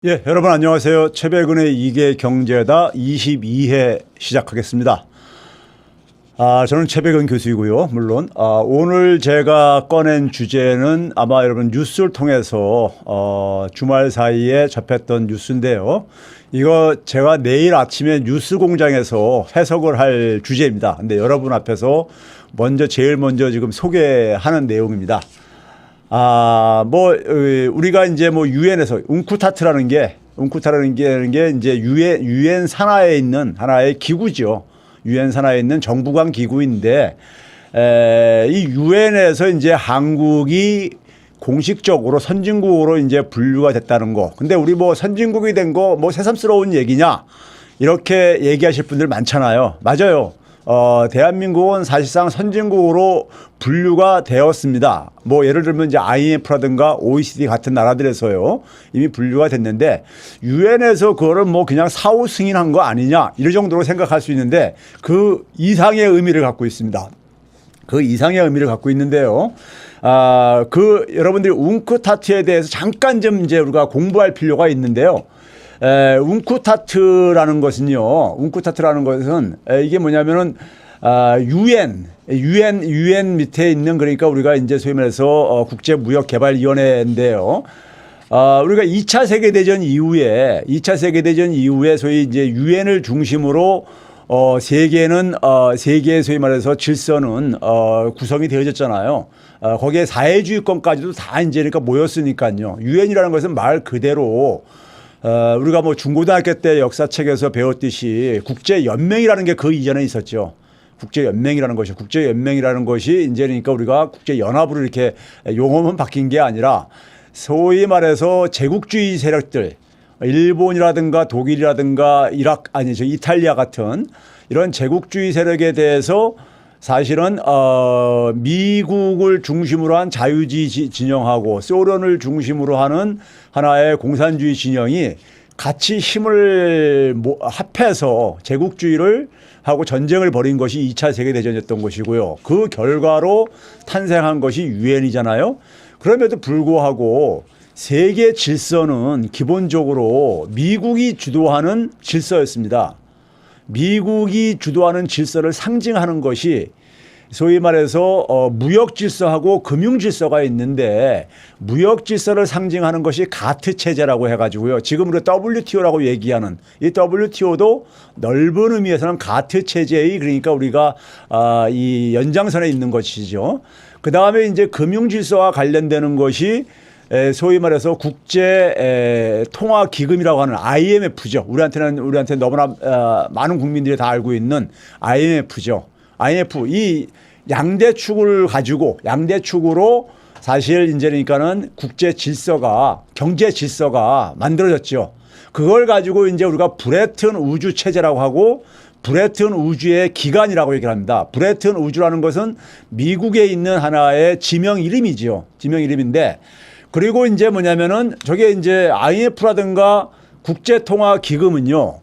예, 여러분 안녕하세요. 최백은의 이게 경제다 22회 시작하겠습니다. 저는 최백은 교수이고요. 물론 오늘 제가 꺼낸 주제는 아마 여러분 뉴스를 통해서 주말 사이에 접했던 뉴스인데요. 이거 제가 내일 아침에 뉴스 공장에서 해석을 할 주제입니다. 근데 여러분 앞에서 제일 먼저 지금 소개하는 내용입니다. 우리가 이제 유엔에서 웅쿠타트라는 게 이제 유엔 산하에 있는 하나의 기구죠. 유엔 산하에 있는 정부간 기구인데, 이 유엔에서 이제 한국이 공식적으로 선진국으로 이제 분류가 됐다는 거. 근데 우리 선진국이 된 거 새삼스러운 얘기냐? 이렇게 얘기하실 분들 많잖아요. 맞아요. 대한민국은 사실상 선진국으로 분류가 되었습니다. 예를 들면 이제 IMF라든가 OECD 같은 나라들에서요 이미 분류가 됐는데 유엔에서 그거를 그냥 사후 승인한 거 아니냐 이럴 정도로 생각할 수 있는데 그 이상의 의미를 갖고 있습니다. 그 이상의 의미를 갖고 있는데요. 여러분들이 웅크타트에 대해서 잠깐 좀 이제 우리가 공부할 필요가 있는데요. 웅쿠타트라는 것은요. 웅쿠타트라는 것은 이게 뭐냐면은 유엔 밑에 있는 그러니까 우리가 이제 소위 말해서 국제무역개발위원회인데요. 우리가 2차 세계대전 이후에 소위 이제 유엔을 중심으로 세계의 소위 말해서 질서는 구성이 되어졌잖아요. 거기에 사회주의권까지도 다 이제 그러니까 모였으니까요. 유엔이라는 것은 말 그대로 우리가 중고등학교 때 역사책에서 배웠듯이 국제연맹이라는 게 그 이전에 있었죠. 국제연맹이라는 것이 이제 그러니까 우리가 국제연합으로 이렇게 용어만 바뀐 게 아니라 소위 말해서 제국주의 세력들, 일본이라든가 독일이라든가 이탈리아 같은 이런 제국주의 세력에 대해서 사실은 미국을 중심으로 한 자유주의 진영하고 소련을 중심으로 하는 하나의 공산주의 진영이 같이 힘을 합해서 제국주의를 하고 전쟁을 벌인 것이 2차 세계대전이었던 것이고요. 그 결과로 탄생한 것이 유엔이잖아요. 그럼에도 불구하고 세계 질서는 기본적으로 미국이 주도하는 질서였습니다. 미국이 주도하는 질서를 상징하는 것이 소위 말해서 무역 질서하고 금융 질서가 있는데 무역 질서를 상징하는 것이 가트 체제라고 해가지고요. 지금 우리가 WTO라고 얘기하는 이 WTO도 넓은 의미에서는 가트 체제의 그러니까 우리가 이 연장선에 있는 것이죠. 그 다음에 이제 금융 질서와 관련되는 것이 소위 말해서 국제 통화 기금이라고 하는 IMF죠. 우리한테 너무나 많은 국민들이 다 알고 있는 IMF죠. IMF 이 양대축을 가지고 양대축으로 사실 이제 그러니까는 경제 질서가 만들어졌죠. 그걸 가지고 이제 우리가 브레튼 우주 체제라고 하고 브레튼 우주의 기관이라고 얘기를 합니다. 브레튼 우주라는 것은 미국에 있는 하나의 지명 이름이죠. 지명 이름인데 그리고 이제 뭐냐면은 저게 이제 IMF라든가 국제통화기금은요.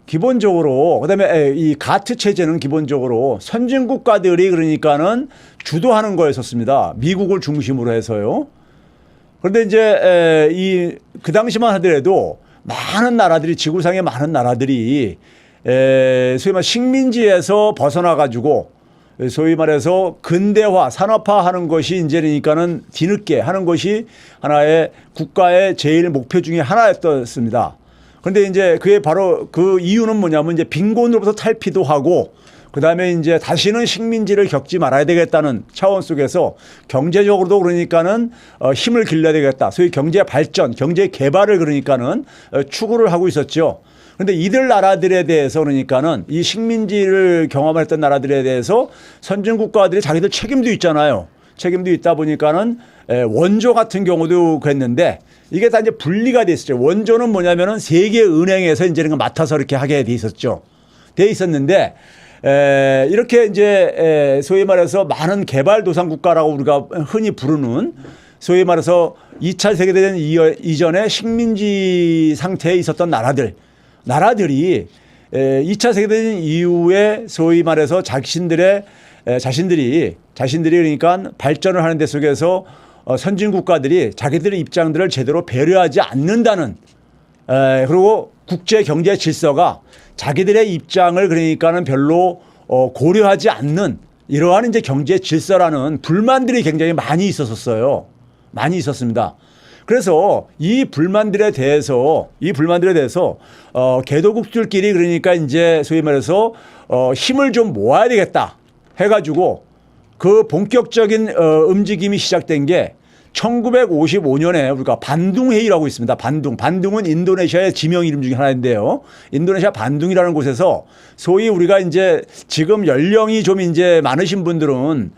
기본적으로 그다음에 이 가트 체제는 기본적으로 선진 국가들이 그러니까는 주도하는 거였었습니다. 미국을 중심으로 해서요. 그런데 이제 그 당시만 하더라도 많은 나라들이 지구상의 많은 나라들이 소위 말 식민지에서 벗어나 가지고 소위 말해서 근대화, 산업화하는 것이 이제 그러니까는 뒤늦게 하는 것이 하나의 국가의 제일 목표 중에 하나였습니다. 그런데 이제 그게 바로 그 이유는 뭐냐면 이제 빈곤으로부터 탈피도 하고 그다음에 이제 다시는 식민지를 겪지 말아야 되겠다는 차원 속에서 경제적으로도 그러니까는 힘을 길러야 되겠다. 소위 경제 발전, 경제 개발을 그러니까는 추구를 하고 있었죠. 그런데 이들 나라들에 대해서 그러니까는 이 식민지를 경험했던 나라들에 대해서 선진 국가들이 자기들 책임도 있잖아요. 책임도 있다 보니까는 원조 같은 경우도 그랬는데 이게 다 이제 분리가 돼 있었죠. 원조는 뭐냐면은 세계은행에서 이제 이런 거 맡아서 이렇게 하게 돼 있었죠. 돼 있었는데 이렇게 이제 소위 말해서 많은 개발도상 국가라고 우리가 흔히 부르는 소위 말해서 2차 세계대전 이전에 식민지 상태에 있었던 나라들이 2차 세계대전 이후에 소위 말해서 자신들이 그러니까 발전을 하는 데 속에서 선진 국가들이 자기들의 입장들을 제대로 배려하지 않는다는 그리고 국제 경제 질서가 자기들의 입장을 그러니까는 별로 고려하지 않는 이러한 이제 경제 질서라는 불만들이 굉장히 많이 있었어요. 많이 있었습니다. 그래서 이 불만들에 대해서 개도국들끼리 그러니까 이제 소위 말해서 힘을 좀 모아야 되겠다 해가지고 그 본격적인 움직임이 시작된 게 1955년에 우리가 반둥회의라고 있습니다. 반둥은 인도네시아의 지명 이름 중에 하나인데요. 인도네시아 반둥이라는 곳에서 소위 우리가 이제 지금 연령이 좀 이제 많으신 분들은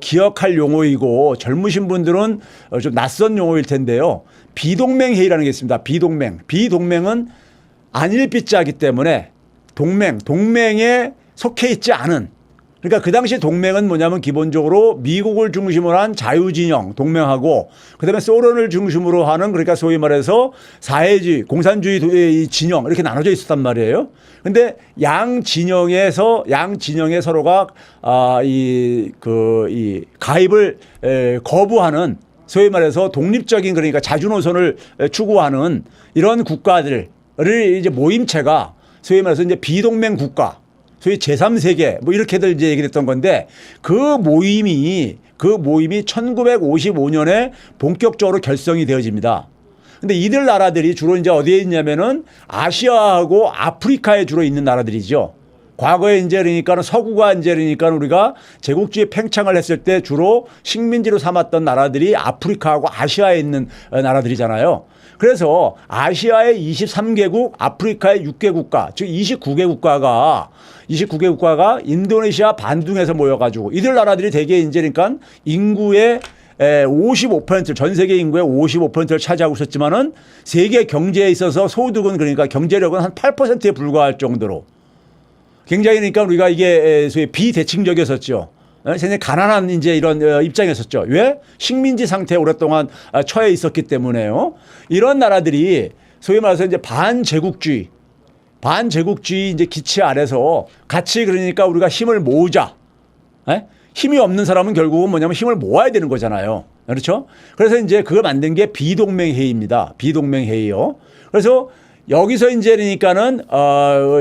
기억할 용어이고 젊으신 분들은 좀 낯선 용어일 텐데요. 비동맹회의라는 게 있습니다. 비동맹은 안일비자이기 때문에 동맹에 속해 있지 않은, 그러니까 그 당시 동맹은 뭐냐면 기본적으로 미국을 중심으로 한 자유진영 동맹하고 그다음에 소련을 중심으로 하는, 그러니까 소위 말해서 사회주의, 공산주의 진영 이렇게 나눠져 있었단 말이에요. 근데 양 진영에 서로가 이 가입을 거부하는, 소위 말해서 독립적인, 그러니까 자주노선을 추구하는 이런 국가들을 이제 모임체가 소위 말해서 이제 비동맹 국가, 소위 제3세계 뭐 이렇게들 이제 얘기를 했던 건데, 그 모임이 1955년에 본격적으로 결성이 되어집니다. 근데 이들 나라들이 주로 이제 어디에 있냐면은 아시아하고 아프리카에 주로 있는 나라들이죠. 과거에 이제 그러니까 서구가 이제 그러니까 우리가 제국주의 팽창을 했을 때 주로 식민지로 삼았던 나라들이 아프리카하고 아시아에 있는 나라들이잖아요. 그래서 아시아의 23개국, 아프리카의 6개 국가, 즉 29개 국가가 인도네시아 반둥에서 모여가지고 이들 나라들이 대개 이제 그러니까 인구의 55%, 전 세계 인구의 55%를 차지하고 있었지만은 세계 경제에 있어서 소득은, 그러니까 경제력은 한 8%에 불과할 정도로 굉장히, 그러니까 우리가 이게 소위 비대칭적이었었죠. 굉장히 가난한 이제 이런 입장이었었죠. 왜? 식민지 상태에 오랫동안 처해 있었기 때문에요. 이런 나라들이 소위 말해서 이제 반제국주의 이제 기치 아래서 같이, 그러니까 우리가 힘을 모으자. 힘이 없는 사람은 결국은 뭐냐면 힘을 모아야 되는 거잖아요. 그렇죠? 그래서 이제 그걸 만든 게 비동맹회의입니다. 비동맹회의요. 그래서 여기서 이제 그러니까는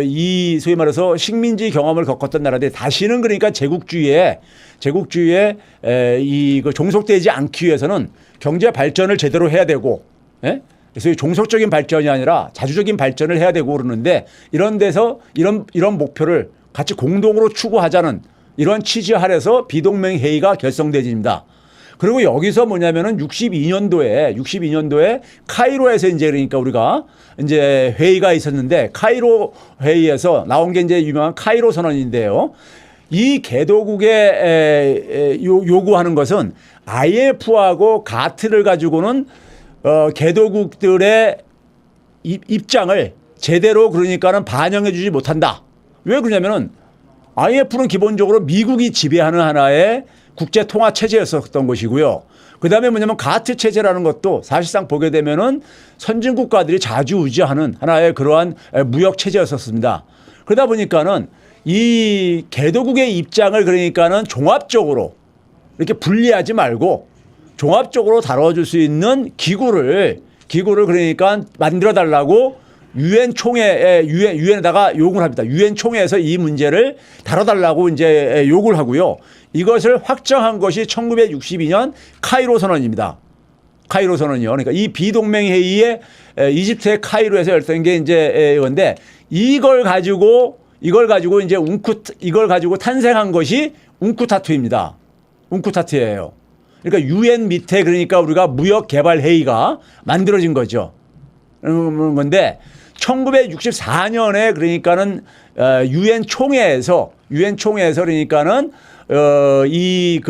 이 소위 말해서 식민지 경험을 겪었던 나라들이 다시는, 그러니까 제국주의에 그 종속되지 않기 위해서는 경제 발전을 제대로 해야 되고, 그래서 종속적인 발전이 아니라 자주적인 발전을 해야 되고 그러는데, 이런 데서 이런 목표를 같이 공동으로 추구하자는 이런 취지 아래서 비동맹 회의가 결성되집니다. 그리고 여기서 뭐냐면은 62년도에 카이로에서 이제 그러니까 우리가 이제 회의가 있었는데, 카이로 회의에서 나온 게 이제 유명한 카이로 선언인데요. 이 개도국에 요구하는 것은 IMF하고 가트를 가지고는 개도국들의 입장을 제대로, 그러니까는 반영해 주지 못한다. 왜 그러냐면은 IMF는 기본적으로 미국이 지배하는 하나의 국제 통화 체제였었던 것이고요. 그 다음에 뭐냐면 가트 체제라는 것도 사실상 보게 되면은 선진국가들이 자주우지하는 하나의 그러한 무역 체제였었습니다. 그러다 보니까는 이 개도국의 입장을, 그러니까는 종합적으로 이렇게 분리하지 말고 종합적으로 다뤄줄 수 있는 기구를 그러니까 만들어 달라고 유엔에다가 요구를 합니다. 유엔 총회에서 이 문제를 다뤄달라고 이제 요구를 하고요. 이것을 확정한 것이 1962년 카이로 선언입니다. 카이로 선언이요. 그러니까 이 비동맹 회의에 이집트의 카이로에서 열린 게 이제 이건데, 이걸 가지고 이제 이걸 가지고 탄생한 것이 웅쿠타투입니다. 웅쿠타투예요. 그러니까 유엔 밑에, 그러니까 우리가 무역 개발 회의가 만들어진 거죠. 그런 건데 1964년에 그러니까는 유엔 총회에서 그러니까는 이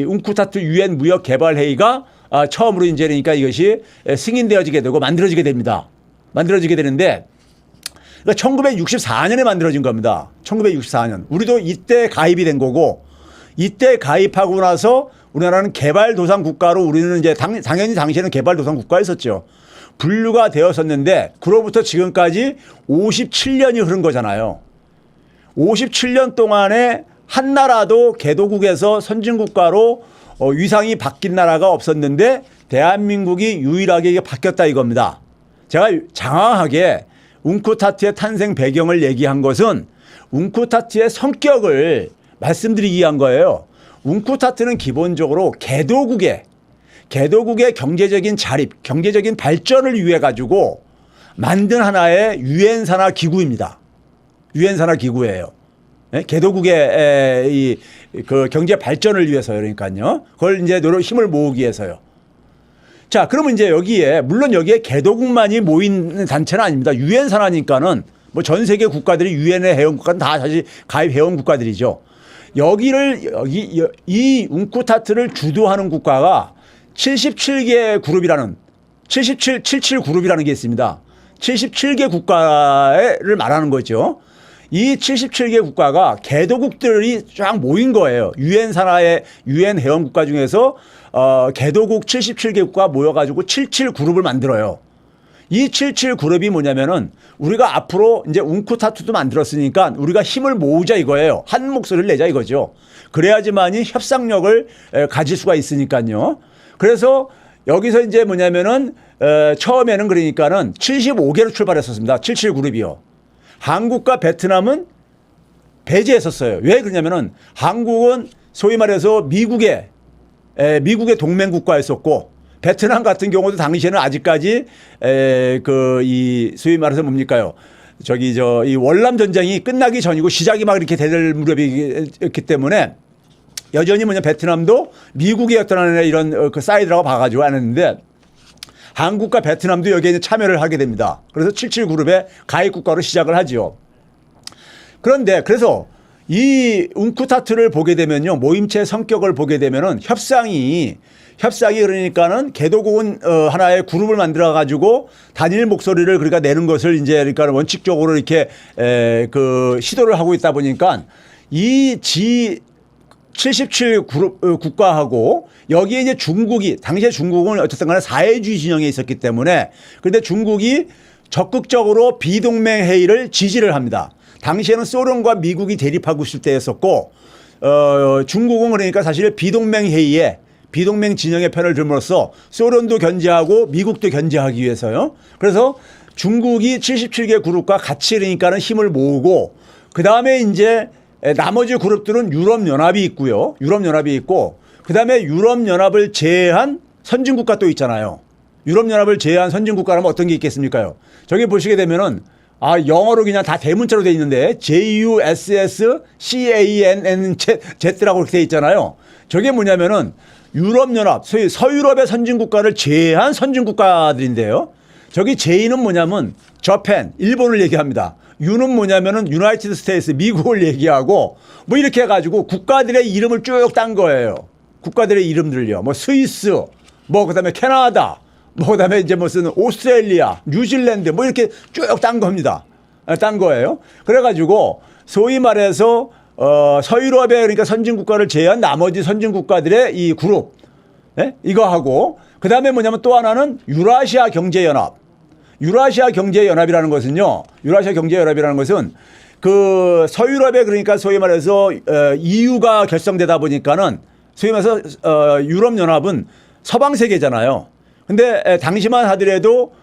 웅쿠타투 유엔 무역 개발 회의가 처음으로 이제 그러니까 이것이 승인되어지게 되고 만들어지게 됩니다. 만들어지게 되는데, 그러니까 1964년에 만들어진 겁니다. 1964년. 우리도 이때 가입이 된 거고, 이때 가입하고 나서 우리나라는 개발도상 국가로, 우리는 이제 당연히 당시에는 개발도상 국가였었죠. 분류가 되었었는데, 그로부터 지금까지 57년이 흐른 거잖아요. 57년 동안에 한 나라도 개도국에서 선진국가로 위상이 바뀐 나라가 없었는데, 대한민국이 유일하게 이게 바뀌었다 이겁니다. 제가 장황하게 웅크타트의 탄생 배경을 얘기한 것은 웅크타트의 성격을 말씀드리기 위한 거예요. 웅크타트는 기본적으로 개도국의 경제적인 자립, 경제적인 발전을 위해 가지고 만든 하나의 유엔 산하 기구입니다. 유엔 산하 기구예요. 네? 개도국의 그 경제 발전을 위해서요. 그러니까요. 그걸 이제 힘을 모으기 위해서요. 자, 그러면 이제 여기에 물론 여기에 개도국만이 모인 단체는 아닙니다. 유엔 산하니까는 뭐 전 세계 국가들이 유엔의 회원 국가는 다 사실 가입 회원 국가들이죠. 이 웅크타트를 주도하는 국가가 77개 그룹이라는 77 그룹이라는 게 있습니다. 77개 국가를 말하는 거죠. 이 77개 국가가 개도국들이 쫙 모인 거예요. 유엔 산하의 유엔 회원 국가 중에서 개도국 77개 국가 모여가지고 77 그룹을 만들어요. 이 77 그룹이 뭐냐면은 우리가 앞으로 이제 웅크타트도 만들었으니까 우리가 힘을 모으자 이거예요. 한 목소리를 내자 이거죠. 그래야지만이 협상력을 가질 수가 있으니까요. 그래서 여기서 이제 뭐냐면은 처음에는 그러니까는 75개로 출발했었습니다. 77 그룹이요. 한국과 베트남은 배제했었어요. 왜 그러냐면은 한국은 소위 말해서 미국의 동맹 국가였었고 베트남 같은 경우도 당시에는 아직까지 소위 말해서 뭡니까요? 이 월남 전쟁이 끝나기 전이고 시작이 막 이렇게 될 무렵이었기 때문에 여전히 베트남도 미국의 어떤 이런 그 사이드라고 봐가지고 안 했는데 한국과 베트남도 여기에 이제 참여를 하게 됩니다. 그래서 77 그룹의 가입 국가로 시작을 하지요. 그런데 그래서 이 웅크타트를 보게 되면요. 모임체 성격을 보게 되면은 협상이 그러니까는 개도국은 하나의 그룹을 만들어 가지고 단일 목소리를 그러니까 내는 것을 이제 그러니까 원칙적으로 이렇게 그 시도를 하고 있다 보니까 이 G77 그룹 국가하고 여기에 이제 당시에 중국은 어쨌든 간에 사회주의 진영에 있었기 때문에 그런데 중국이 적극적으로 비동맹 회의를 지지를 합니다. 당시에는 소련과 미국이 대립하고 있을 때였었고 중국은 그러니까 사실 비동맹 회의에 비동맹 진영의 편을 들므로써 소련도 견제하고 미국도 견제하기 위해서요. 그래서 중국이 77개 그룹과 같이 그러니까는 힘을 모으고 그다음에 이제 나머지 그룹들은 유럽연합이 있고요. 유럽연합이 있고 그다음에 유럽연합을 제외한 선진국가 또 있잖아요. 유럽연합을 제외한 선진국가라면 어떤 게 있겠습니까요? 저기 보시게 되면은 영어로 그냥 다 대문자로 돼 있는데 JUSSCANNZ라고 이렇게 돼 있잖아요. 저게 뭐냐면은 유럽연합, 소위 서유럽의 선진국가를 제외한 선진국가들인데요. 저기 J는 뭐냐면 저펜, 일본을 얘기합니다. U는 뭐냐면은 유나이티드 스테이트, 미국을 얘기하고 뭐 이렇게 해가지고 국가들의 이름을 쭉 딴 거예요. 국가들의 이름들요. 뭐 스위스, 뭐 그다음에 캐나다, 뭐 그다음에 이제 무슨 오스트레일리아, 뉴질랜드 뭐 이렇게 쭉 딴 겁니다. 딴 거예요. 그래가지고 소위 말해서 서유럽의 그러니까 선진국가를 제외한 나머지 선진국가들의 이 그룹, 이거 하고 그다음에 뭐냐면 또 하나는 유라시아 경제연합. 유라시아 경제연합이라는 것은요. 유라시아 경제연합이라는 것은 그 서유럽에 그러니까 소위 말해서 EU가 결성되다 보니까는 소위 말해서 유럽연합은 서방 세계잖아요. 근데 당시만 하더라도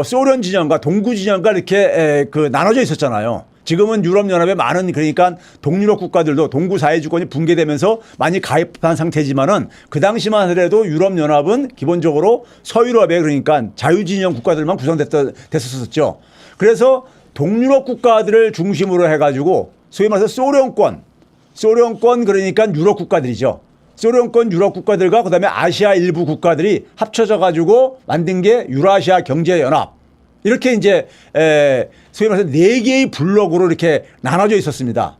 소련 진영과 동구 진영과 이렇게 그 나눠져 있었잖아요. 지금은 유럽연합에 많은 그러니까 동유럽 국가들도 동구 사회주권이 붕괴되면서 많이 가입한 상태지만은 그 당시만 하더라도 유럽연합은 기본적으로 서유럽에 그러니까 자유진영 국가들만 구성됐었죠. 그래서 동유럽 국가들을 중심으로 해가지고 소위 말해서 소련권 그러니까 유럽 국가들이죠. 소련권 유럽 국가들과 그다음에 아시아 일부 국가들이 합쳐져 가지고 만든 게 유라시아 경제연합. 이렇게 이제 소위 말해서 4개의 블록으로 이렇게 나눠져 있었습니다.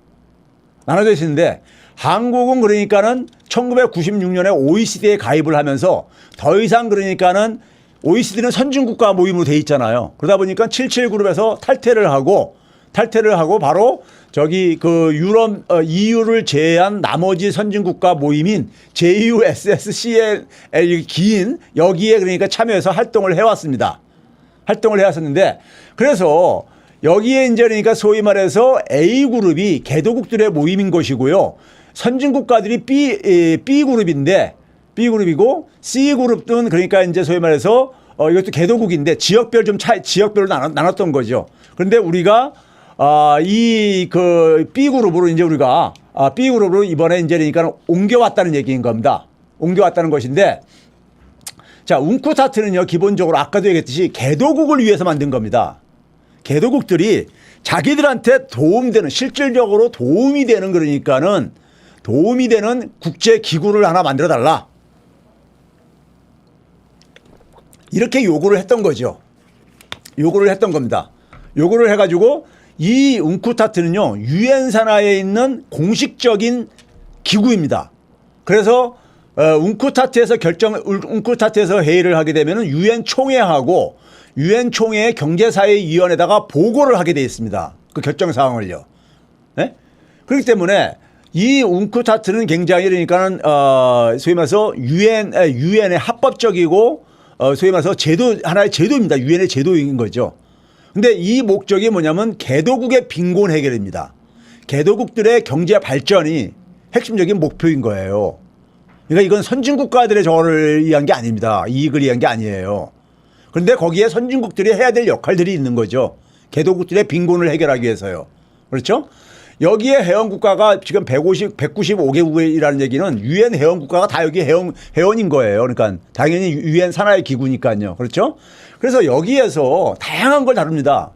나눠져 있었는데 한국은 그러니까는 1996년에 OECD에 가입을 하면서 더 이상 그러니까는 OECD는 선진국가 모임으로 돼 있잖아요. 그러다 보니까 77그룹에서 탈퇴를 하고 바로 저기 그 유럽 EU를 제외한 나머지 선진국가 모임인 JUSSCL 긴 여기에 그러니까 참여해서 활동을 해왔습니다. 활동을 해왔었는데 그래서 여기에 이제 그러니까 소위 말해서 A그룹이 개도국들의 모임인 것이고요. 선진국가들이 B그룹인데 B그룹이고 C그룹은 그러니까 이제 소위 말해서 이것도 개도국인데 지역별 좀 지역별로 나눴던 거죠. 그런데 우리가 이 그 B 그룹으로 이제 우리가 B 그룹으로 이번에 이제 그러니까 옮겨왔다는 얘기인 겁니다. 옮겨왔다는 것인데, 자, 웅크타트는요 기본적으로 아까도 얘기했듯이 개도국을 위해서 만든 겁니다. 개도국들이 자기들한테 도움되는, 실질적으로 도움이 되는, 그러니까는 도움이 되는 국제 기구를 하나 만들어 달라, 이렇게 요구를 했던 거죠. 요구를 했던 겁니다. 요구를 해가지고 이 웅크타트는요 유엔 산하에 있는 공식적인 기구입니다. 그래서 웅크타트에서 회의를 하게 되면 유엔 총회하고 유엔 총회의 경제사회위원회에다가 보고를 하게 돼 있습니다. 그 결정 사항을요. 네? 그렇기 때문에 이 웅크타트는 굉장히 그러니까는 소위 말해서 유엔의 합법적이고 소위 말해서 하나의 제도입니다. 유엔의 제도인 거죠. 근데 이 목적이 뭐냐면 개도국의 빈곤 해결입니다. 개도국들의 경제 발전이 핵심적인 목표인 거예요. 그러니까 이건 선진국가들의 저거를 위한 게 아닙니다. 이익을 위한 게 아니에요. 그런데 거기에 선진국들이 해야 될 역할들이 있는 거죠. 개도국들의 빈곤을 해결하기 위해서요. 그렇죠? 여기에 회원국가가 지금 195개국이라는 얘기는 유엔 회원국가가 다 여기 회원인 거예요. 그러니까 당연히 유엔 산하의 기구니까요. 그렇죠? 그래서 여기에서 다양한 걸 다룹니다.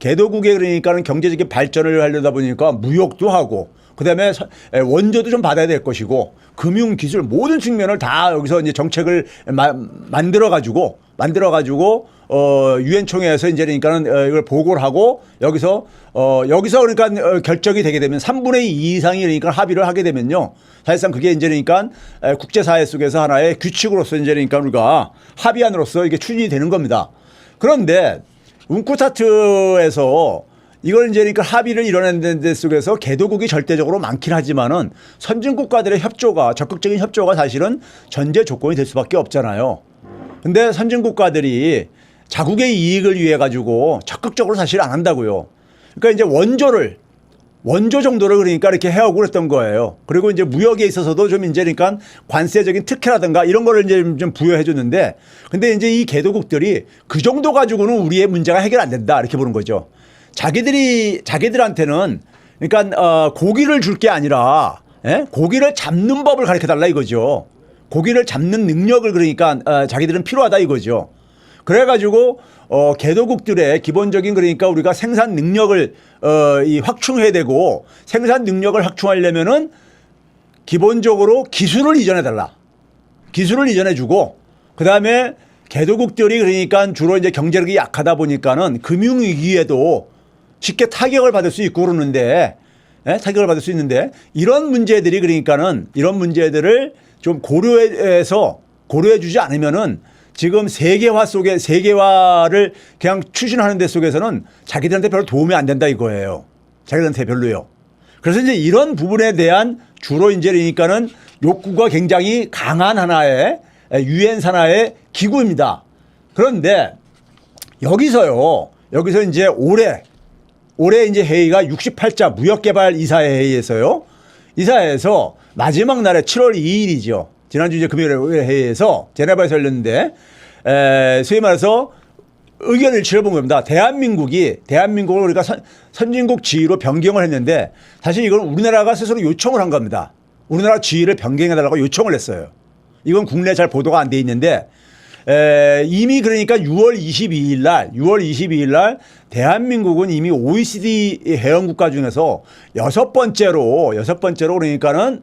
개도국에 그러니까는 경제적인 발전을 하려다 보니까 무역도 하고, 그다음에 원조도 좀 받아야 될 것이고, 금융 기술 모든 측면을 다 여기서 이제 정책을 만들어 가지고 유엔 총회에서 이제 그러니까는 이걸 보고를 하고 여기서 그러니까 결정이 되게 되면 3분의 2 이상이 그러니까 합의를 하게 되면요, 사실상 그게 이제 그러니까 국제사회 속에서 하나의 규칙으로서 이제 그러니까 우리가 합의안으로서 이게 추진이 되는 겁니다. 그런데 웅크타트에서 이걸 이제 그러니까 합의를 이뤄내는 데 속에서 개도국이 절대적으로 많긴 하지만은 선진국가들의 협조가, 적극적인 협조가 사실은 전제 조건이 될 수밖에 없잖아요. 근데 선진국가들이 자국의 이익을 위해 가지고 적극적으로 사실 안 한다고요. 그러니까 이제 원조 정도를 그러니까 이렇게 해오고 그랬던 거예요. 그리고 이제 무역에 있어서도 좀 이제 그러니까 관세적인 특혜라든가 이런 거를 이제 좀 부여해 줬는데, 근데 이제 이 개도국들이 그 정도 가지고는 우리의 문제가 해결 안 된다, 이렇게 보는 거죠. 자기들한테는 그러니까 고기를 줄 게 아니라 고기를 잡는 법을 가르쳐 달라 이거죠. 고기를 잡는 능력을 그러니까 자기들은 필요하다 이거죠. 그래가지고 개도국들의 기본적인 그러니까 우리가 생산 능력을 확충해야 되고, 생산 능력을 확충하려면은 기본적으로 기술을 이전해 달라. 기술을 이전해 주고, 그 다음에 개도국들이 그러니까 주로 이제 경제력이 약하다 보니까는 금융위기에도 쉽게 타격을 받을 수 있고 그러는데, 타격을 받을 수 있는데, 이런 문제들이 그러니까는 이런 문제들을 좀 고려해 주지 않으면은 지금 세계화를 그냥 추진하는 데 속에서는 자기들한테 별로 도움이 안 된다 이거예요. 자기들한테 별로요. 그래서 이제 이런 부분에 대한 주로 이제 그러니까는 욕구가 굉장히 강한 하나의 유엔 산하의 기구입니다. 그런데 여기서 이제 올해 이제 회의가 68자 무역개발 이사회 회의에서요. 이사회에서 마지막 날에 7월 2일이죠. 지난주 이제 금요일에 회의에서 제네바에서 열렸는데, 소위 말해서 의견 일치를 본 겁니다. 대한민국을 우리가 선진국 지위로 변경을 했는데, 사실 이건 우리나라가 스스로 요청을 한 겁니다. 우리나라 지위를 변경해달라고 요청을 했어요. 이건 국내에 잘 보도가 안 돼 있는데, 이미 그러니까 6월 22일 날 대한민국은 이미 OECD 회원국가 중에서 여섯 번째로 그러니까는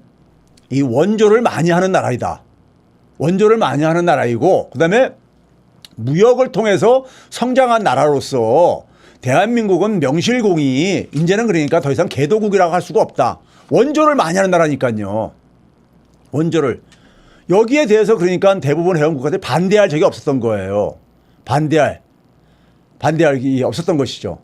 이 원조를 많이 하는 나라이다. 원조를 많이 하는 나라이고, 그다음에 무역을 통해서 성장한 나라로서 대한민국은 명실공히 이제는 그러니까 더 이상 개도국이라고 할 수가 없다. 원조를 많이 하는 나라니까요. 원조를. 여기에 대해서 그러니까 대부분 회원국가들이 반대할 적이 없었던 거예요. 반대할 없었던 것이죠.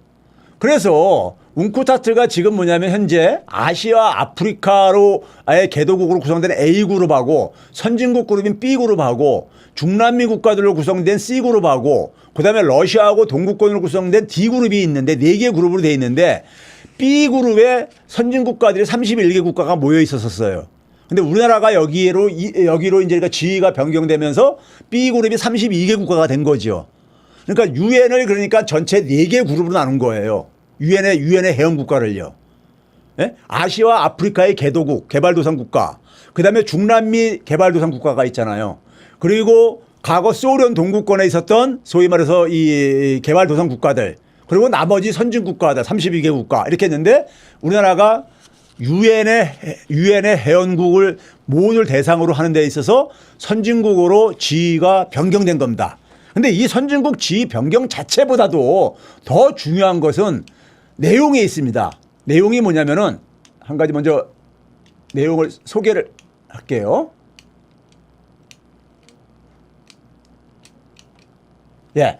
그래서 웅크타트가 지금 뭐냐면 현재 아시아 아프리카로의 개도국으로 구성된 A그룹하고 선진국 그룹인 B그룹하고 중남미 국가들로 구성된 C그룹하고 그다음에 러시아하고 동구권으로 구성된 D그룹이 있는데 4개 그룹으로 되어 있는데 B그룹에 선진국가들이 31개 국가가 모여 있었어요. 근데 우리나라가 여기로 이제 그러니까 지위가 변경되면서 B그룹이 32개 국가가 된 거죠. 그러니까 유엔을 그러니까 전체 4개 그룹으로 나눈 거예요. 유엔의 회원 국가를요. 예? 아시아와 아프리카의 개도국, 개발도상 국가. 그다음에 중남미 개발도상 국가가 있잖아요. 그리고 과거 소련 동구권에 있었던 소위 말해서 이 개발도상 국가들. 그리고 나머지 선진 국가들 32개 국가 이렇게 했는데 우리나라가 유엔의 회원국을 모두를 대상으로 하는 데 있어서 선진국으로 지위가 변경된 겁니다. 근데 이 선진국 지위 변경 자체보다도 더 중요한 것은 내용에 있습니다. 내용이 뭐냐면은 한 가지 먼저 내용을 소개를 할게요. 예.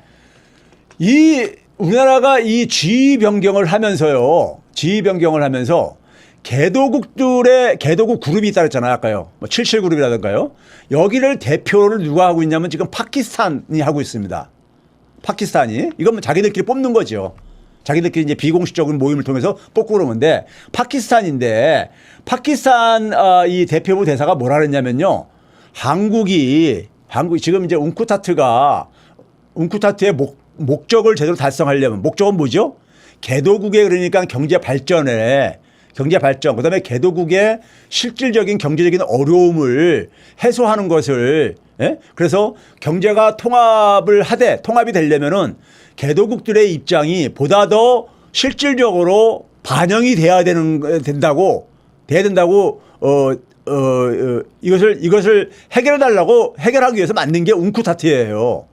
우리나라가 이 지위 변경을 하면서요. 지위 변경을 하면서 개도국 그룹이 있다 그랬잖아요. 아까요. 뭐 77그룹이라든가요. 여기를 대표를 누가 하고 있냐면 지금 파키스탄이 하고 있습니다. 파키스탄이. 이건 뭐 자기들끼리 뽑는 거죠. 자기들끼리 이제 비공식적인 모임을 통해서 뽑고 그런 건데 파키스탄인데 파키스탄 이 대표부 대사가 뭐라 그랬냐면요. 한국이 지금 이제 웅쿠타트의 목적을 제대로 달성하려면 목적은 뭐죠? 개도국의 그러니까 경제 발전, 그다음에 개도국의 실질적인 경제적인 어려움을 해소하는 것을 그래서 경제가 통합이 되려면은 개도국들의 입장이 보다 더 실질적으로 반영이 돼야 된다고 이것을 해결하기 위해서 만든 게 웅쿠타트예요.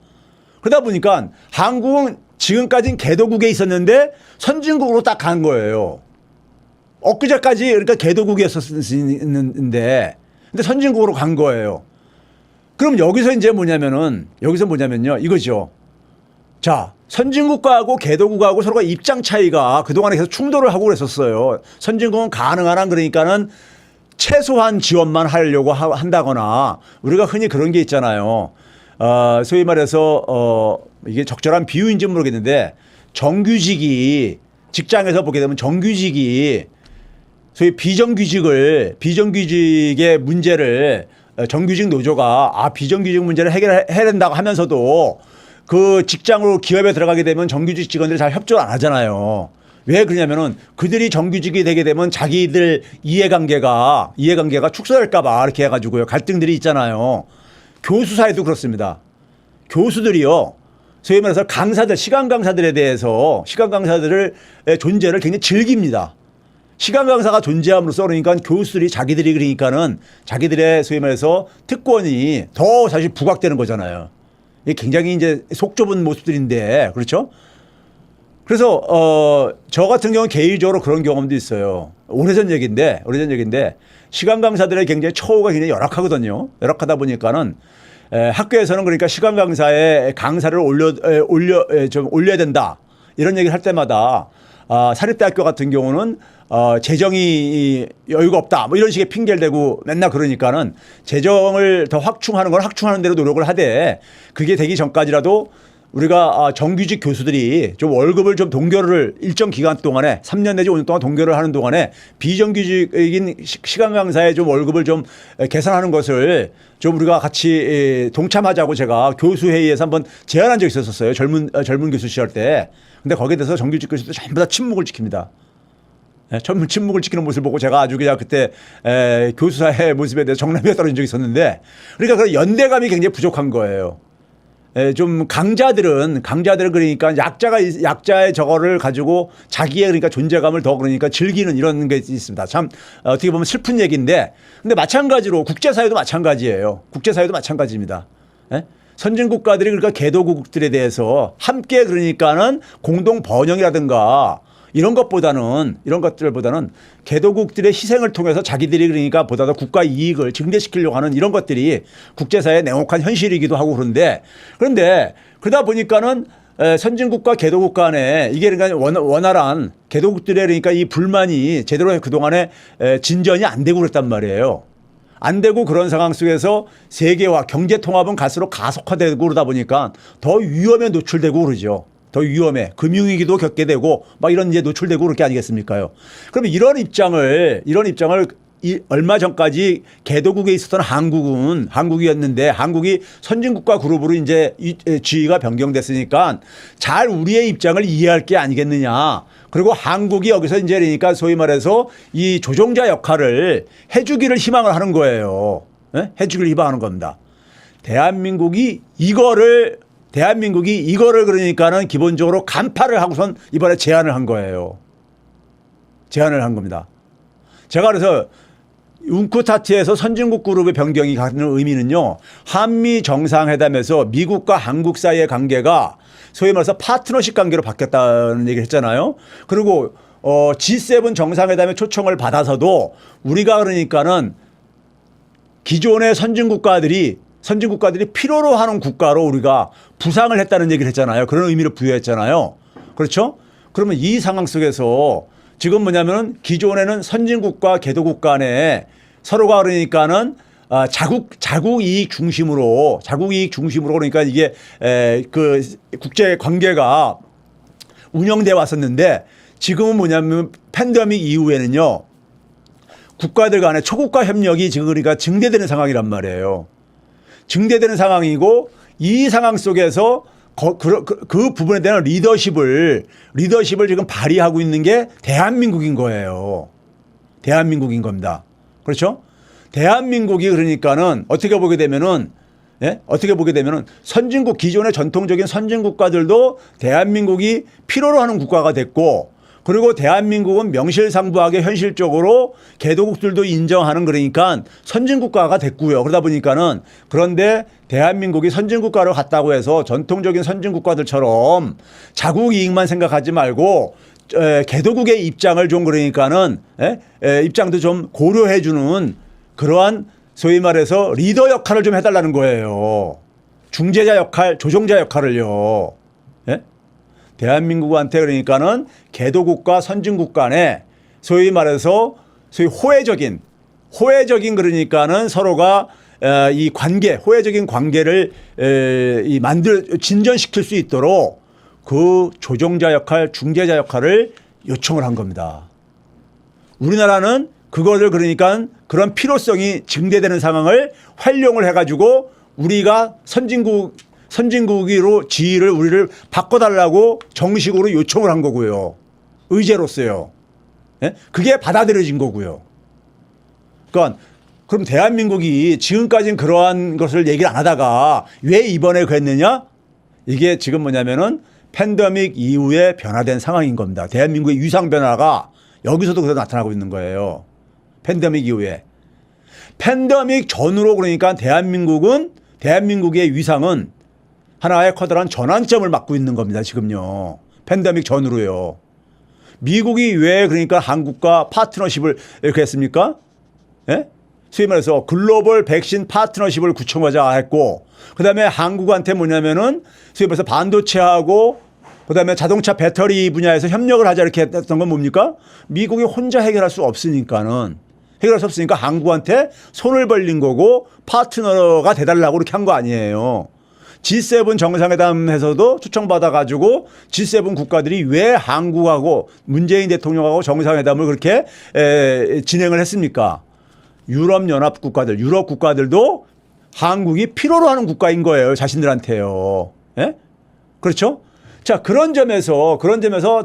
그러다 보니까 한국은 지금까지는 개도국에 있었는데 선진국으로 딱 간 거예요. 엊그제까지 그러니까 개도국이었었는데 근데 선진국으로 간 거예요. 그럼 여기서 뭐냐면요. 이거죠. 자, 선진국가하고 개도국하고 서로가 입장 차이가 그동안에 계속 충돌을 하고 그랬었어요. 선진국은 가능한 한 그러니까는 최소한 지원만 하려고 한다거나 우리가 흔히 그런 게 있잖아요. 소위 말해서 이게 적절한 비유인지 모르겠는데 정규직이 직장에서 보게 되면 정규직이 소위 비정규직의 문제를 정규직 노조가 비정규직 문제를 해결해야 된다고 하면서도 그 직장으로 기업에 들어가게 되면 정규직 직원들이 잘 협조를 안 하잖아요. 왜 그러냐면은 그들이 정규직이 되게 되면 자기들 이해관계가 축소될까 봐 이렇게 해가지고요. 갈등들이 있잖아요. 교수 사회도 그렇습니다. 교수들이요. 소위 말해서 시간 강사들에 대해서 시간 강사들의 존재를 굉장히 즐깁니다. 시간 강사가 존재함으로써 그러니까 교수들이 자기들의 소위 말해서 특권이 더 사실 부각되는 거잖아요. 이게 굉장히 이제 속 좁은 모습들인데 그렇죠? 그래서 저 같은 경우는 개인적으로 그런 경험도 있어요. 오래전 얘기인데 시간 강사들의 굉장히 처우가 굉장히 열악하거든요. 열악하다 보니까는 학교에서는 그러니까 시간 강사의 강사를 올려야 된다. 이런 얘기를 할 때마다 사립대학교 같은 경우는 재정이 여유가 없다. 뭐 이런 식의 핑계를 대고 맨날 그러니까는 재정을 더 확충하는 대로 노력을 하되 그게 되기 전까지라도 우리가 정규직 교수들이 좀 월급을 좀 동결을 일정 기간 동안에 3년 내지 5년 동안 동결을 하는 동안에 비정규직인 시간 강사의 좀 월급을 좀 개선하는 것을 좀 우리가 같이 동참하자고 제가 교수회의에서 한번 제안한 적이 있었어요. 젊은 교수 시절 때. 근데 거기에 대해서 정규직 교수들 전부 다 침묵을 지킵니다. 전부 침묵을 지키는 모습을 보고 제가 아주 그냥 그때 교수사의 모습에 대해서 정남이가 떨어진 적이 있었는데 그러니까 그 연대감이 굉장히 부족한 거예요. 좀 강자들은 그러니까 약자의 저거를 가지고 자기의 그러니까 존재감을 더 그러니까 즐기는 이런 게 있습니다. 참 어떻게 보면 슬픈 얘기인데 근데 마찬가지로 국제사회도 마찬가지예요. 국제사회도 마찬가지입니다. 선진국가들이 그러니까 개도국들에 대해서 함께 그러니까는 공동 번영이라든가 이런 것들보다는 개도국들의 희생을 통해서 자기들이 그러니까 보다 더 국가 이익을 증대시키려고 하는 이런 것들이 국제사회의 냉혹한 현실이기도 하고 그런데 그러다 보니까는 선진국과 개도국 간에 이게 그러니까 원활한 개도국들의 그러니까 이 불만이 제대로 그동안에 진전이 안 되고 그랬단 말이에요. 안 되고 그런 상황 속에서 세계화 경제 통합은 갈수록 가속화되고 그러다 보니까 더 위험에 노출되고 그러죠. 더 위험해. 금융위기도 겪게 되고 막 이런 이제 노출되고 그럴 게 아니겠습니까요. 그러면 이런 입장을 얼마 전까지 개도국에 있었던 한국이었는데 한국이 선진국가 그룹으로 이제 지위가 변경됐으니까 잘 우리의 입장을 이해할 게 아니겠느냐. 그리고 한국이 여기서 이제 그러니까 소위 말해서 이 조종자 역할을 해주기를 희망을 하는 거예요. 네? 해주기를 희망하는 겁니다. 대한민국이 이거를 그러니까는 기본적으로 간파를 하고선 이번에 제안을 한 거예요. 제안을 한 겁니다. 제가 그래서 웅크타트에서 선진국 그룹의 변경이 갖는 의미는요. 한미 정상회담에서 미국과 한국 사이의 관계가 소위 말해서 파트너십 관계로 바뀌었다는 얘기를 했잖아요. 그리고 G7 정상회담의 초청을 받아서도 우리가 그러니까는 기존의 선진국가들이 필요로 하는 국가로 우리가 부상을 했다는 얘기를 했잖아요. 그런 의미를 부여했잖아요. 그렇죠? 그러면 이 상황 속에서 지금 뭐냐면은 기존에는 선진국과 개도국 간에 서로가 그러니까는 자국 이익 중심으로 그러니까 이게 그 국제 관계가 운영돼 왔었는데 지금은 뭐냐면 팬데믹 이후에는요. 국가들 간의 초국가 협력이 지금 그러니까 증대되는 상황이란 말이에요. 증대되는 상황이고 이 상황 속에서 그 부분에 대한 리더십을 지금 발휘하고 있는 게 대한민국인 거예요. 대한민국인 겁니다. 그렇죠? 대한민국이 그러니까는 어떻게 보게 되면은 선진국 기존의 전통적인 선진국가들도 대한민국이 필요로 하는 국가가 됐고 그리고 대한민국은 명실상부하게 현실적으로 개도국들도 인정하는 그러니까 선진국가가 됐고요. 그러다 보니까는 그런데 대한민국이 선진국가로 갔다고 해서 전통적인 선진국가들처럼 자국 이익만 생각하지 말고 개도국의 입장을 좀 그러니까는 입장도 좀 고려해 주는 그러한 소위 말해서 리더 역할을 좀 해달라는 거예요. 중재자 역할, 조종자 역할을요. 예? 대한민국한테 그러니까는 개도국과 선진국 간에 소위 말해서 호혜적인 그러니까는 서로가 이 관계, 호혜적인 관계를 진전시킬 수 있도록 그 조종자 역할, 중재자 역할을 요청을 한 겁니다. 우리나라는 그거를 그러니까 그런 필요성이 증대되는 상황을 활용을 해가지고 우리가 선진국으로 지위를 우리를 바꿔달라고 정식으로 요청을 한 거고요. 의제로서요. 예? 그게 받아들여진 거고요. 그러니까 그럼 대한민국이 지금까지는 그러한 것을 얘기를 안 하다가 왜 이번에 그랬느냐? 이게 지금 뭐냐면은 팬데믹 이후에 변화된 상황인 겁니다. 대한민국의 위상 변화가 여기서도 그대로 나타나고 있는 거예요. 팬데믹 이후에. 팬데믹 전으로 그러니까 대한민국의 위상은 하나의 커다란 전환점을 맞고 있는 겁니다. 지금요. 팬데믹 전으로요. 미국이 왜 그러니까 한국과 파트너십을 이렇게 했습니까? 예? 소위 말해서 글로벌 백신 파트너십을 구청하자 했고 그다음에 한국한테 뭐냐면은 소위 말해서 반도체하고 그다음에 자동차 배터리 분야에서 협력을 하자 이렇게 했던 건 뭡니까? 미국이 혼자 해결할 수 없으니까 한국한테 손을 벌린 거고 파트너가 돼달라고 그렇게 한 거 아니에요. G7 정상회담에서도 초청받아 가지고 G7 국가들이 왜 한국하고 문재인 대통령하고 정상회담을 그렇게 진행을 했습니까? 유럽 국가들도 한국이 필요로 하는 국가인 거예요. 자신들한테요. 예? 그렇죠? 자, 그런 점에서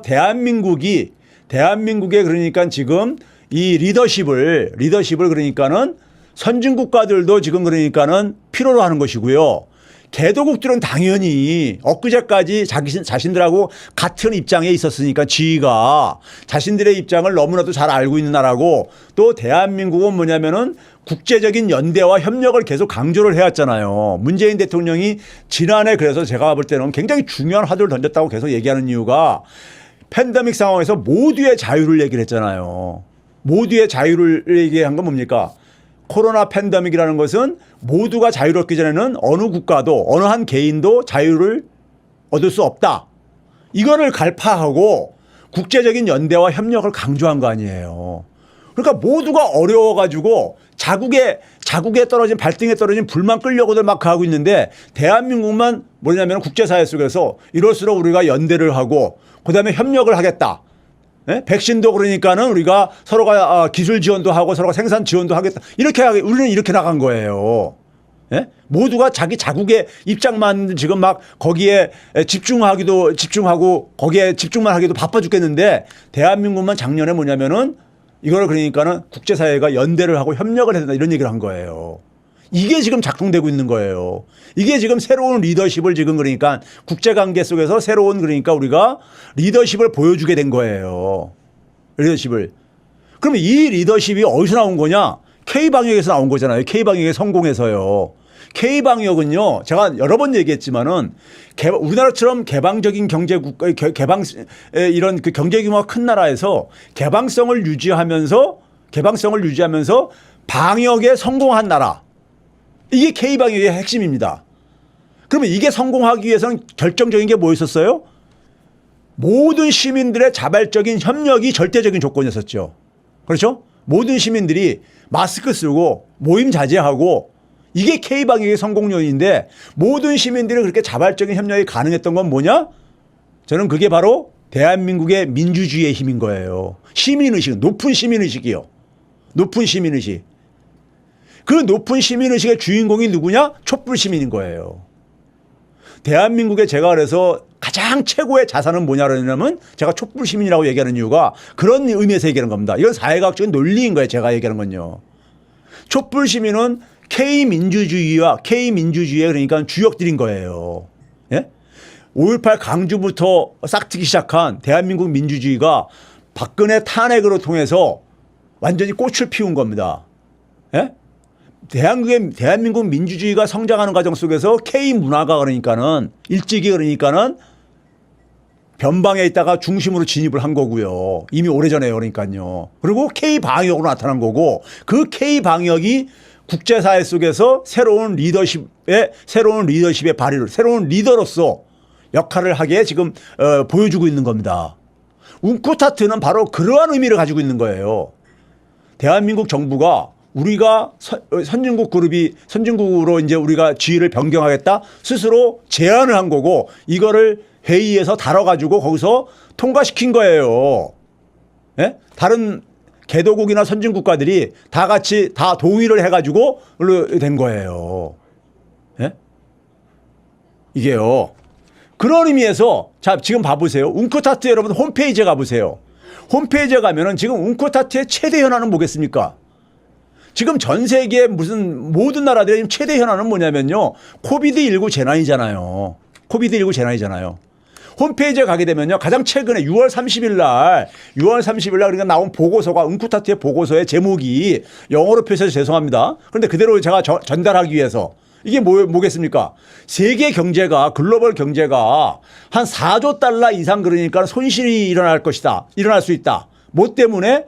대한민국의 그러니까 지금 이 리더십을 그러니까는 선진 국가들도 지금 그러니까는 필요로 하는 것이고요. 개도국들은 당연히 엊그제까지 자신들하고 같은 입장에 있었으니까 지위가 자신들의 입장을 너무나도 잘 알고 있는 나라고 또 대한민국은 뭐냐면은 국제적인 연대와 협력을 계속 강조를 해왔잖아요. 문재인 대통령이 지난해 그래서 제가 볼 때는 굉장히 중요한 화두를 던졌다고 계속 얘기하는 이유가 팬데믹 상황에서 모두의 자유를 얘기를 했잖아요. 모두의 자유를 얘기한 건 뭡니까? 코로나 팬데믹이라는 것은 모두가 자유롭기 전에는 어느 국가도 어느 한 개인도 자유를 얻을 수 없다. 이거를 갈파하고 국제적인 연대와 협력을 강조한 거 아니에요. 그러니까 모두가 어려워가지고 자국에 떨어진 발등에 떨어진 불만 끌려고들 막 하고 있는데 대한민국만 뭐냐면 국제사회 속에서 이럴수록 우리가 연대를 하고 그다음에 협력을 하겠다. 예? 백신도 그러니까는 우리가 서로가 기술 지원도 하고 서로가 생산 지원도 하겠다. 우리는 이렇게 나간 거예요. 예? 모두가 자기 자국의 입장만 지금 막 거기에 집중하고 거기에 집중만 하기도 바빠 죽겠는데 대한민국만 작년에 뭐냐면은 이걸 그러니까는 국제사회가 연대를 하고 협력을 해야 된다 이런 얘기를 한 거예요. 이게 지금 작동되고 있는 거예요. 이게 지금 새로운 리더십을 지금 그러니까 국제관계 속에서 새로운 그러니까 우리가 리더십을 보여주게 된 거예요. 리더십을. 그러면 이 리더십이 어디서 나온 거냐? K방역에서 나온 거잖아요. K방역의 성공에서요. K방역은요, 제가 여러 번 얘기했지만은 우리나라처럼 개방적인 경제국가, 이런 그 경제 규모가 큰 나라에서 개방성을 유지하면서 방역에 성공한 나라. 이게 K방역의 핵심입니다. 그러면 이게 성공하기 위해서는 결정적인 게 뭐였었어요? 모든 시민들의 자발적인 협력이 절대적인 조건이었었죠. 그렇죠? 모든 시민들이 마스크 쓰고 모임 자제하고 이게 K방역의 성공 요인인데 모든 시민들이 그렇게 자발적인 협력이 가능했던 건 뭐냐? 저는 그게 바로 대한민국의 민주주의의 힘인 거예요. 시민의식, 높은 시민의식이요. 높은 시민의식. 그 높은 시민의식의 주인공이 누구냐? 촛불 시민인 거예요. 대한민국에 제가 그래서 가장 최고의 자산은 뭐냐면 제가 촛불 시민이라고 얘기하는 이유가 그런 의미에서 얘기하는 겁니다. 이건 사회과학적인 논리인 거예요. 제가 얘기하는 건요. 촛불 시민은 K민주주의의 그러니까 주역들인 거예요. 예? 5.18 강주부터 싹트기 시작한 대한민국 민주주의가 박근혜 탄핵으로 통해서 완전히 꽃을 피운 겁니다. 예? 대한민국 민주주의가 성장하는 과정 속에서 K 문화가 그러니까는 일찍이 그러니까는 변방에 있다가 중심으로 진입을 한 거고요. 이미 오래전에 그러니까요. 그리고 K 방역으로 나타난 거고 그 K 방역이 국제사회 속에서 새로운 리더십의 발휘를 새로운 리더로서 역할을 하게 지금 보여주고 있는 겁니다. 웅쿠타트는 바로 그러한 의미를 가지고 있는 거예요. 대한민국 정부가 우리가 선진국으로 이제 우리가 지위를 변경하겠다 스스로 제안을 한 거고 이거를 회의에서 다뤄가지고 거기서 통과시킨 거예요. 예? 다른 개도국이나 선진국가들이 다 같이 다 동의를 해가지고 된 거예요. 예? 이게요. 그런 의미에서 자 지금 봐보세요. 웅쿠타트 여러분 홈페이지에 가보세요. 홈페이지에 가면은 지금 웅쿠타트의 최대 현안은 뭐겠습니까? 지금 전 세계 무슨 모든 나라들의 지금 최대 현안은 뭐냐면요. 코비드19 재난이잖아요. 코비드19 재난이잖아요. 홈페이지에 가게 되면요. 가장 최근에 6월 30일 날 그러니까 나온 보고서가 웅쿠타트의 보고서의 제목이 영어로 표시해서 죄송합니다. 그런데 그대로 제가 전달하기 위해서 이게 뭐겠습니까? 세계 경제가 글로벌 경제가 한 4조 달러 이상 그러니까 손실이 일어날 수 있다. 뭐 때문에?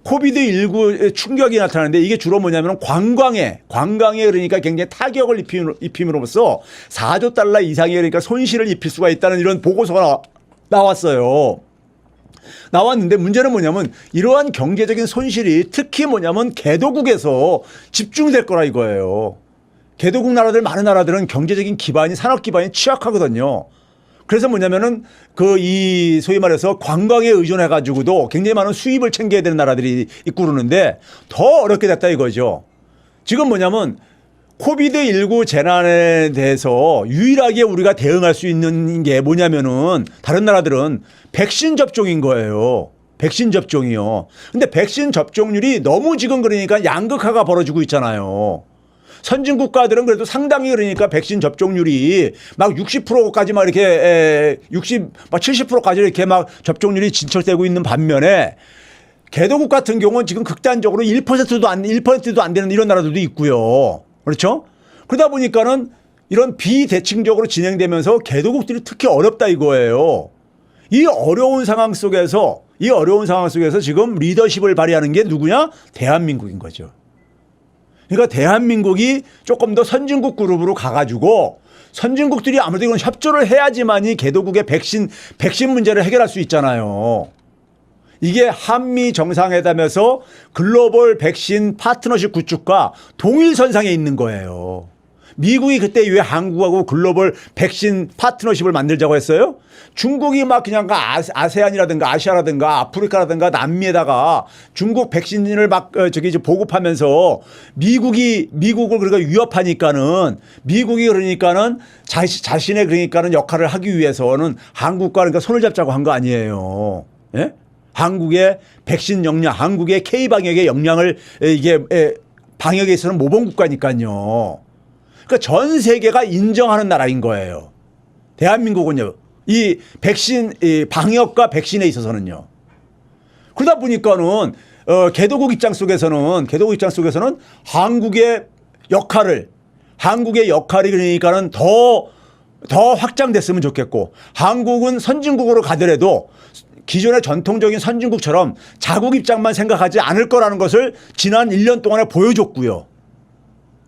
코비드19 충격이 나타나는데 이게 주로 뭐냐면 관광에 그러니까 굉장히 타격을 입힘으로써 4조 달러 이상의 그러니까 손실을 입힐 수가 있다는 이런 보고서가 나왔어요. 나왔는데 문제는 뭐냐면 이러한 경제적인 손실이 특히 뭐냐면 개도국에서 집중될 거라 이거예요. 개도국 나라들 많은 나라들은 경제적인 기반이 산업 기반이 취약하거든요. 그래서 뭐냐면은 소위 말해서 관광에 의존해 가지고도 굉장히 많은 수입을 챙겨야 되는 나라들이 있고 그러는데 더 어렵게 됐다 이거죠. 지금 뭐냐면 코비드19 재난에 대해서 유일하게 우리가 대응할 수 있는 게 뭐냐면은 다른 나라들은 백신 접종인 거예요. 백신 접종이요. 근데 백신 접종률이 너무 지금 그러니까 양극화가 벌어지고 있잖아요. 선진 국가들은 그래도 상당히 그러니까 백신 접종률이 막 60%까지 막 이렇게 70%까지 이렇게 막 접종률이 진척되고 있는 반면에 개도국 같은 경우는 지금 극단적으로 1%도 안 되는 이런 나라들도 있고요. 그렇죠? 그러다 보니까는 이런 비대칭적으로 진행되면서 개도국들이 특히 어렵다 이거예요. 이 어려운 상황 속에서 지금 리더십을 발휘하는 게 누구냐? 대한민국인 거죠. 그러니까 대한민국이 조금 더 선진국 그룹으로 가가지고 선진국들이 아무래도 이건 협조를 해야지만이 개도국의 백신 문제를 해결할 수 있잖아요. 이게 한미 정상회담에서 글로벌 백신 파트너십 구축과 동일선상에 있는 거예요. 미국이 그때 왜 한국하고 글로벌 백신 파트너십을 만들자고 했어요? 중국이 막 그냥 아세안이라든가 아시아라든가 아프리카라든가 남미에다가 중국 백신을 막 저기 이제 보급하면서 미국을 그러니까 위협하니까는 미국이 그러니까는 자신의 그러니까는 역할을 하기 위해서는 한국과 그러니까 손을 잡자고 한 거 아니에요. 예? 한국의 백신 역량, 한국의 K 방역의 역량을 이게 방역에 있어서는 모범 국가니까요. 그러니까 전 세계가 인정하는 나라인 거예요. 대한민국은요. 이 백신, 이 방역과 백신에 있어서는요. 그러다 보니까는 개도국 입장 속에서는 한국의 역할이 그러니까는 더 확장됐으면 좋겠고, 한국은 선진국으로 가더라도 기존의 전통적인 선진국처럼 자국 입장만 생각하지 않을 거라는 것을 지난 1년 동안에 보여줬고요.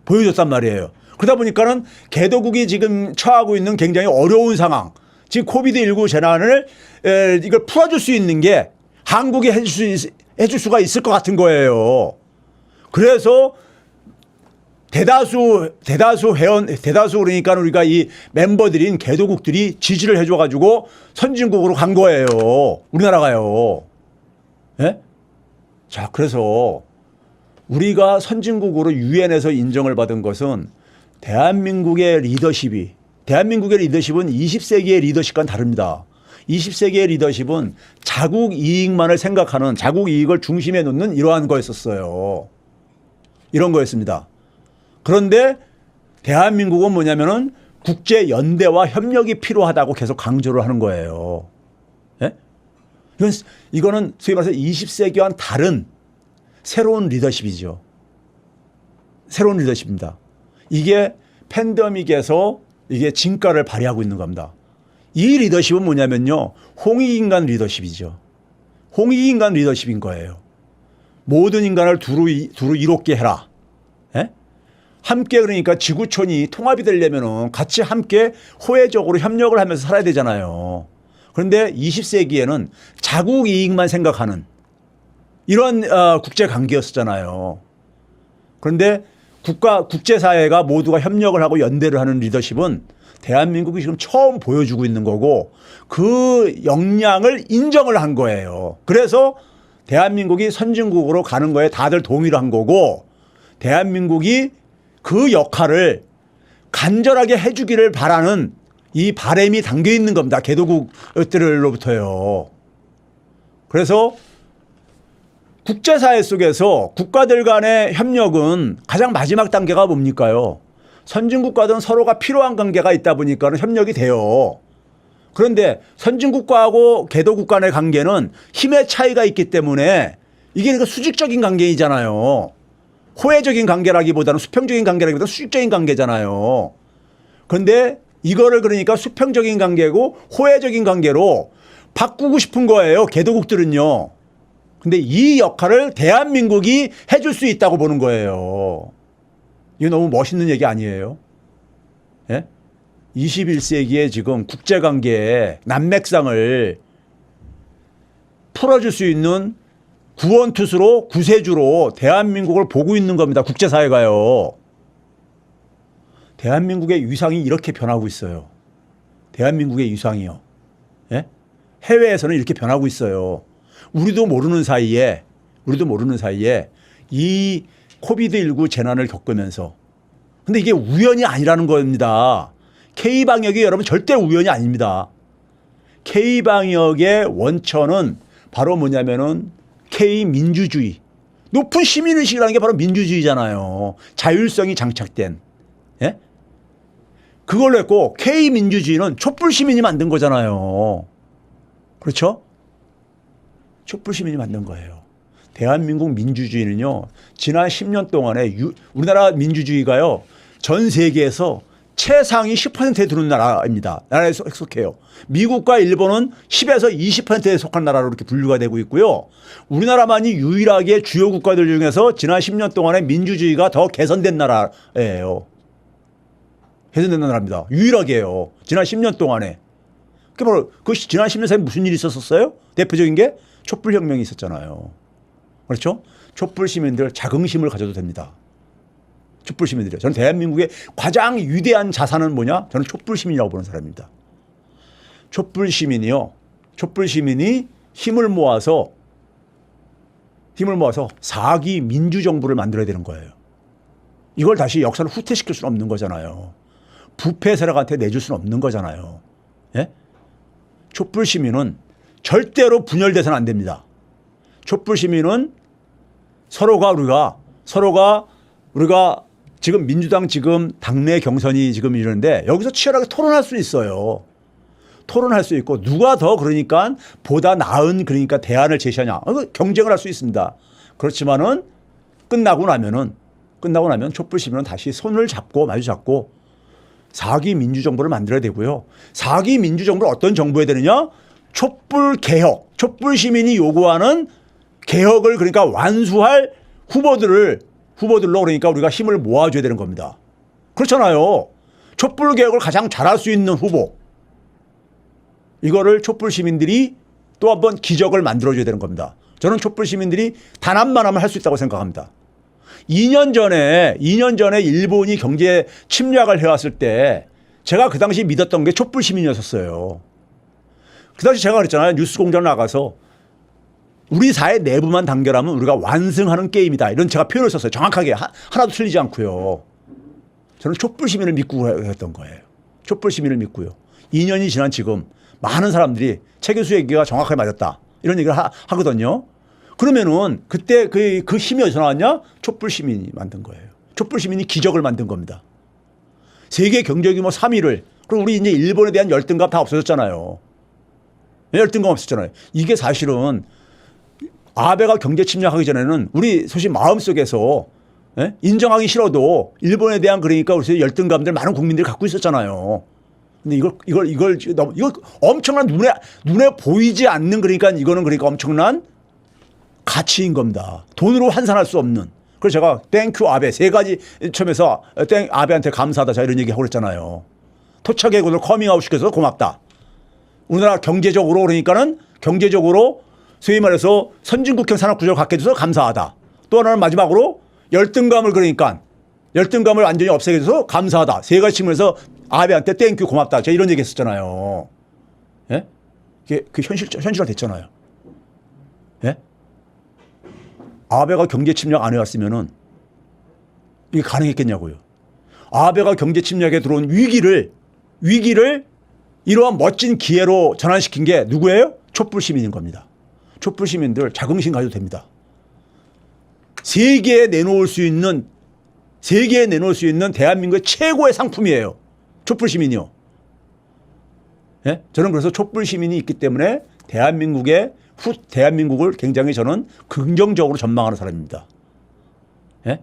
보여줬단 말이에요. 그러다 보니까는 개도국이 지금 처하고 있는 굉장히 어려운 상황, 지금 코비드19 재난을 이걸 풀어줄 수 있는 게 한국이 해줄 수가 있을 것 같은 거예요. 그래서 대다수 그러니까 우리가 이 멤버들인 개도국들이 지지를 해줘 가지고 선진국으로 간 거예요. 우리나라가요. 예? 자, 그래서 우리가 선진국으로 유엔에서 인정을 받은 것은 대한민국의 리더십은 20세기의 리더십과는 다릅니다. 20세기의 리더십은 자국 이익만을 생각하는, 자국 이익을 중심에 놓는 이러한 거였었어요. 이런 거였습니다. 그런데 대한민국은 뭐냐면은 국제 연대와 협력이 필요하다고 계속 강조를 하는 거예요. 예? 이거는 소위 말해서 20세기와는 다른 새로운 리더십이죠. 새로운 리더십입니다. 이게 팬데믹에서 이게 진가를 발휘하고 있는 겁니다. 이 리더십은 뭐냐면요. 홍익인간 리더십이죠. 홍익인간 리더십인 거예요. 모든 인간을 두루 이롭게 해라. 예? 함께 그러니까 지구촌이 통합이 되려면은 같이 함께 호혜적으로 협력을 하면서 살아야 되잖아요. 그런데 20세기에는 자국 이익만 생각하는 이런 국제 관계였었잖아요. 그런데 국제사회가 모두가 협력을 하고 연대를 하는 리더십은 대한민국이 지금 처음 보여주고 있는 거고 그 역량을 인정을 한 거예요. 그래서 대한민국이 선진국으로 가는 거에 다들 동의를 한 거고 대한민국이 그 역할을 간절하게 해주기를 바라는 이 바람이 담겨 있는 겁니다. 개도국들로부터요. 그래서 국제사회 속에서 국가들 간의 협력은 가장 마지막 단계가 뭡니까요? 선진국과는 서로가 필요한 관계가 있다 보니까 협력이 돼요. 그런데 선진국가하고 개도국 간의 관계는 힘의 차이가 있기 때문에 이게 그러니까 수직적인 관계이잖아요. 호혜적인 관계라기보다는 수평적인 관계라기보다는 수직적인 관계잖아요. 그런데 이거를 그러니까 수평적인 관계고 호혜적인 관계로 바꾸고 싶은 거예요. 개도국들은요. 근데 이 역할을 대한민국이 해줄 수 있다고 보는 거예요. 이거 너무 멋있는 얘기 아니에요? 예? 21세기에 지금 국제관계의 난맥상을 풀어줄 수 있는 구원투수로 구세주로 대한민국을 보고 있는 겁니다. 국제사회가요. 대한민국의 위상이 이렇게 변하고 있어요. 대한민국의 위상이요. 예? 해외에서는 이렇게 변하고 있어요. 우리도 모르는 사이에 이 코비드19 재난을 겪으면서 근데 이게 우연이 아니라는 겁니다. K방역이 여러분 절대 우연이 아닙니다. K방역의 원천은 바로 뭐냐면은 K민주주의. 높은 시민의식이라는 게 바로 민주주의잖아요. 자율성이 장착된. 예? 그걸로 했고 K민주주의는 촛불시민이 만든 거잖아요. 그렇죠? 촛불시민이 만든 거예요. 대한민국 민주주의는요. 지난 10년 동안에 우리나라 민주주의가요. 전 세계에서 최상위 10%에 드는 나라입니다. 나라에 속해요. 미국과 일본은 10에서 20%에 속한 나라로 이렇게 분류가 되고 있고요. 우리나라만이 유일하게 주요 국가들 중에서 지난 10년 동안에 민주주의가 더 개선된 나라예요. 개선된 나라입니다. 유일하게요. 지난 10년 동안에. 그 바로 그 지난 10년 사이에 무슨 일이 있었어요? 대표적인 게 촛불혁명이 있었잖아요. 그렇죠? 촛불 시민들 자긍심을 가져도 됩니다. 촛불 시민들이요. 저는 대한민국의 가장 위대한 자산은 뭐냐? 저는 촛불 시민이라고 보는 사람입니다. 촛불 시민이요. 촛불 시민이 힘을 모아서 4기 민주정부를 만들어야 되는 거예요. 이걸 다시 역사를 후퇴시킬 수는 없는 거잖아요. 부패 세력한테 내줄 수는 없는 거잖아요. 예? 촛불 시민은 절대로 분열돼서는 안 됩니다. 촛불 시민은 서로가 우리가 지금 민주당 지금 당내 경선이 지금 이러는데 여기서 치열하게 토론할 수 있어요. 토론할 수 있고 누가 더 그러니까 보다 나은 그러니까 대안을 제시하냐. 경쟁을 할 수 있습니다. 그렇지만은 끝나고 나면 촛불 시민은 다시 손을 잡고 마주 잡고 4기 민주정부를 만들어야 되고요. 4기 민주정부를 어떤 정부에 되느냐? 촛불 개혁, 촛불 시민이 요구하는 개혁을 그러니까 완수할 후보들로 그러니까 우리가 힘을 모아줘야 되는 겁니다. 그렇잖아요. 촛불 개혁을 가장 잘할 수 있는 후보. 이거를 촛불 시민들이 또 한번 기적을 만들어줘야 되는 겁니다. 저는 촛불 시민들이 단합만 하면 할 수 있다고 생각합니다. 2년 전에 일본이 경제 침략을 해왔을 때 제가 그 당시 믿었던 게 촛불 시민이었어요. 그 당시 제가 그랬잖아요. 뉴스공장 나가서 우리 사회 내부만 단결하면 우리가 완승하는 게임이다. 이런 제가 표현을 썼어요. 정확하게 하나도 틀리지 않고요. 저는 촛불 시민을 믿고 했던 거예요. 촛불 시민을 믿고요. 2년이 지난 지금 많은 사람들이 최 교수 얘기가 정확하게 맞았다. 이런 얘기를 하거든요. 그러면은 그때 그 힘이 어디서 나왔냐? 촛불 시민이 만든 거예요. 촛불 시민이 기적을 만든 겁니다. 세계 경제 규모 3위를 그리고 우리 이제 일본에 대한 열등감 다 없어졌잖아요. 열등감 없었잖아요. 이게 사실은 아베가 경제 침략하기 전에는 우리 소신 마음속에서 인정하기 싫어도 일본에 대한 그러니까 우리 열등감들 많은 국민들이 갖고 있었잖아요. 근데 이걸 엄청난 눈에 보이지 않는 그러니까 이거는 그러니까 엄청난 가치인 겁니다. 돈으로 환산할 수 없는. 그래서 제가 땡큐 아베 3가지 첨에서 아베한테 감사하다 자 이런 얘기 하고 그랬잖아요. 토착외국을 커밍아웃 시켜서 고맙다. 우리나라 경제적으로 그러니까는 경제적으로 소위 말해서 선진국형 산업구조를 갖게 돼서 감사하다. 또 하나는 마지막으로 열등감을 그러니까 열등감을 완전히 없애게 돼서 감사하다. 3가지 측면에서 아베한테 땡큐 고맙다. 제가 이런 얘기 했었잖아요. 예? 이게 그 현실화 됐잖아요. 예? 아베가 경제 침략 안 해왔으면은 이게 가능했겠냐고요. 아베가 경제 침략에 들어온 위기를 이러한 멋진 기회로 전환시킨 게 누구예요? 촛불 시민인 겁니다. 촛불 시민들 자긍심 가져도 됩니다. 세계에 내놓을 수 있는 대한민국의 최고의 상품이에요. 촛불 시민이요. 예? 저는 그래서 촛불 시민이 있기 때문에 대한민국을 굉장히 저는 긍정적으로 전망하는 사람입니다. 예?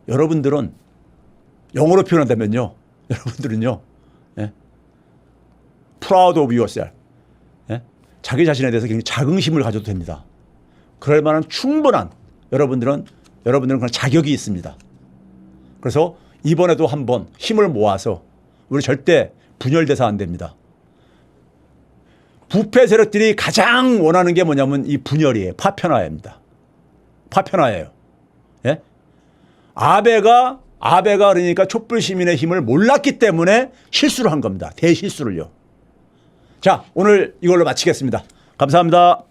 여러분들은 영어로 표현한다면요. 여러분들은요. 예? proud of yourself. 예? 자기 자신에 대해서 굉장히 자긍심을 가져도 됩니다. 그럴 만한 충분한 여러분들은 그런 자격이 있습니다. 그래서 이번에도 한번 힘을 모아서 우리 절대 분열돼서 안 됩니다. 부패 세력들이 가장 원하는 게 뭐냐면 이 분열이에요. 파편화입니다. 파편화예요. 예? 아베가 그러니까 촛불 시민의 힘을 몰랐기 때문에 실수를 한 겁니다. 대실수를요. 자, 오늘 이걸로 마치겠습니다. 감사합니다.